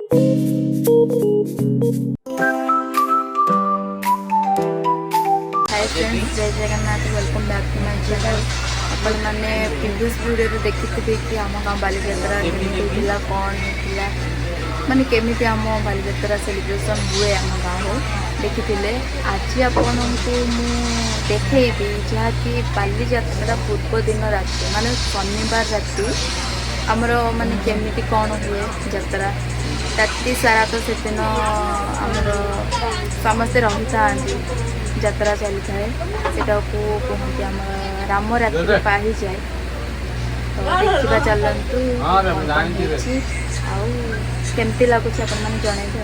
हाय friends, जय Jagannath. Welcome back to my channel. आपण मैंने प्रीवियस वीडियो देखी कि आम गाँव बालीजात्रा केमी होता कौन होता माने केमी आम बालीजात्रा सेलिब्रेशन हुए आम गाँव देखी। आज आपण को देखी जहाँकि बालीजात्रा पूर्व दिन राति माने शनिवार राति आमर माने केमी कौन हुए जात्रा राति सारा तो से दिन आमर समस्ते रही था ଯାତ୍ରା ଚାଲିଥାଏ। ଏଟାକୁ କୁହନ୍ତି ଆମର ରାମ ରାତ୍ରି ପାହି ଯାଏ। ତ ଦେଖିବା ଚାଲନ୍ତୁ ଆଉ କେମିତି ଲାଗୁଛି ଆପଣମାନେ ଜଣାଇବେ।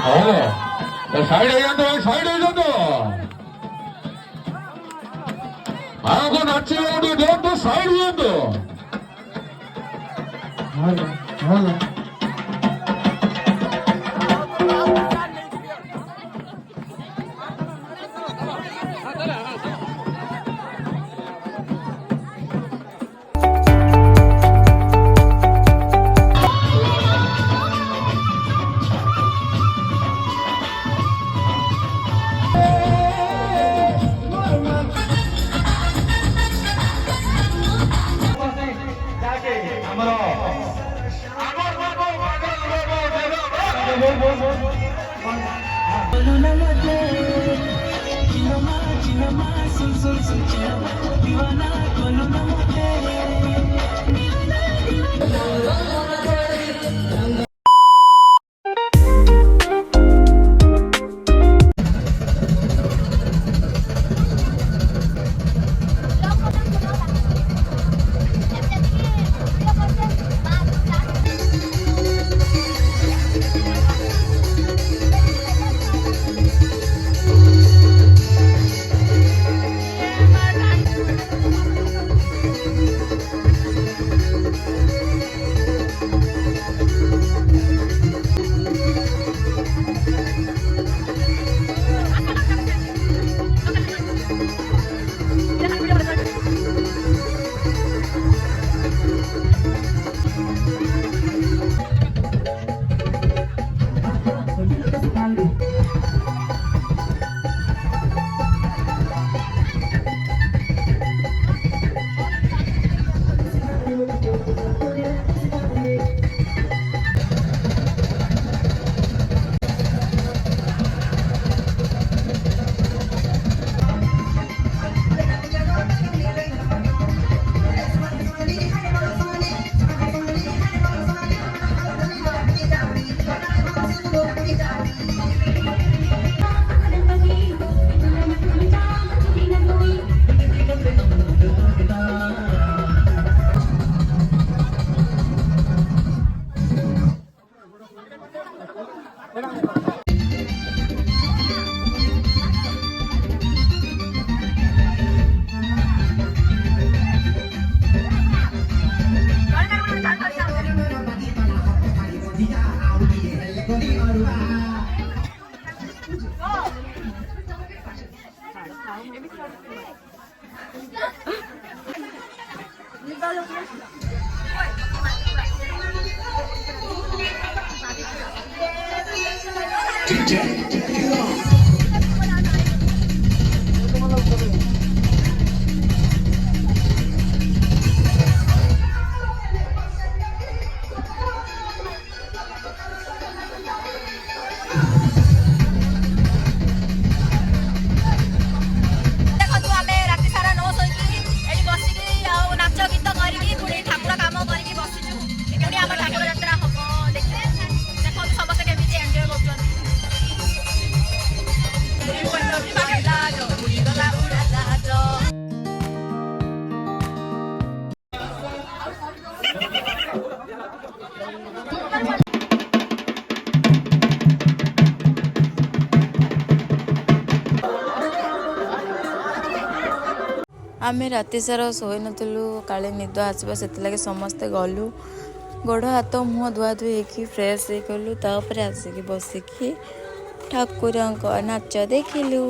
ସାଇଡ୍ ହେଇଯାନ୍ତୁ ଭାଇ, ସାଇଡ୍ ହେଇଯାନ୍ତୁ। ଆଗ ନାଚିବେ ଟିକେ ଦିଅନ୍ତୁ, ସାଇଡ୍ ଦିଅନ୍ତୁ। आमे राति सारा शोई नथिलु काले निद आसबा सेतिलागे समस्ते गलु गोड़ हाथ मुह धुआ धुई होकि फ्रेश हो गलु तापर आसिकी बसिकी ठाकुरंक नाच देखिलु।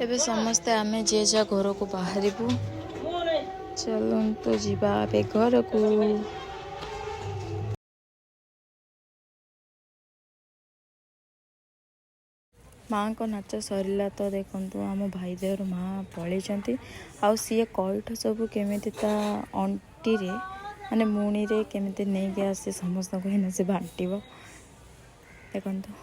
ଏବେ ସମସ୍ତେ ଆମେ ଯେ ଯା ଘରକୁ ବାହାରିବୁ। ଚାଲନ୍ତୁ ଯିବା ଏବେ ଘରକୁ। ମାଆଙ୍କ ନାଚ ସରିଲା ତ ଦେଖନ୍ତୁ ଆମ ଭାଇ ଦେହରୁ ମା ପଳେଇଛନ୍ତି। ଆଉ ସିଏ କଇଠ ସବୁ କେମିତି ତା ଅଣ୍ଟିରେ ମାନେ ମୁଣିରେ କେମିତି ନେଇକି ଆସି ସମସ୍ତଙ୍କୁ ଏଇନା ସେ ବାଣ୍ଟିବ ଦେଖନ୍ତୁ।